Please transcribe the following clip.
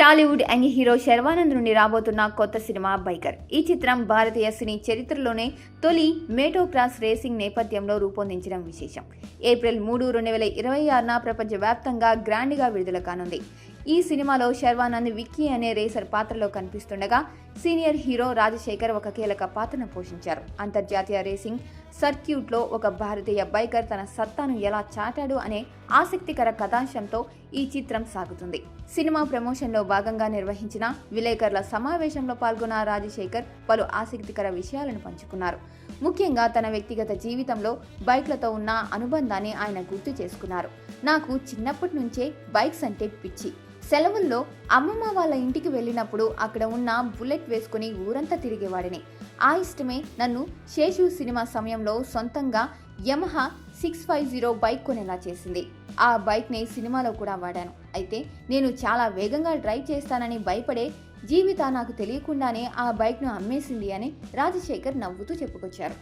Tollywood young hero Sharwanand నుండి రాబోతున్న కొత్త సినిమా బైకర్. ఈ చిత్రం భారతీయ సినీ చరిత్రలోనే తొలి మోటోక్రాస్ రేసింగ్ నేపథ్యంలో రూపొందించడం విశేషం. ఏప్రిల్ 3, 2026న ప్రపంచవ్యాప్తంగా గ్రాండ్గా విడుదల కానుంది. ఈ సినిమాలో శర్వానంద్ విక్కీ అనే రేసర్ పాత్రలో కనిపిస్తుండగా సీనియర్ హీరో రాజశేఖర్ ఒక కీలక పాత్రను పోషించారు. అంతర్జాతీయ రేసింగ్ సర్క్యూట్లో ఒక భారతీయ బైకర్ తన సత్తాను ఎలా చాటాడు అనే ఆసక్తికర కథాంశంతో ఈ చిత్రం సాగుతుంది. సినిమా ప్రమోషన్లో భాగంగా నిర్వహించిన విలేకరుల సమావేశంలో పాల్గొన్న రాజశేఖర్ పలు ఆసక్తికర విషయాలను పంచుకున్నారు. ముఖ్యంగా తన వ్యక్తిగత జీవితంలో బైక్లతో ఉన్న అనుబంధాన్ని ఆయన గుర్తు చేసుకున్నారు. నాకు చిన్నప్పటి నుంచే బైక్స్ అంటే పిచ్చి. సెలవుల్లో అమ్మమ్మ వాళ్ళ ఇంటికి వెళ్ళినప్పుడు అక్కడ ఉన్న బుల్లెట్ వేసుకుని ఊరంతా తిరిగేవాడిని. ఆ ఇష్టమే నన్ను శేషు సినిమా సమయంలో సొంతంగా యమహా 650 బైక్ కొనేలా చేసింది. ఆ బైక్ని సినిమాలో కూడా వాడాను. అయితే నేను చాలా వేగంగా డ్రైవ్ చేస్తానని భయపడే జీవిత నాకు తెలియకుండానే ఆ బైక్ను అమ్మేసింది అని రాజశేఖర్ నవ్వుతూ చెప్పుకొచ్చారు.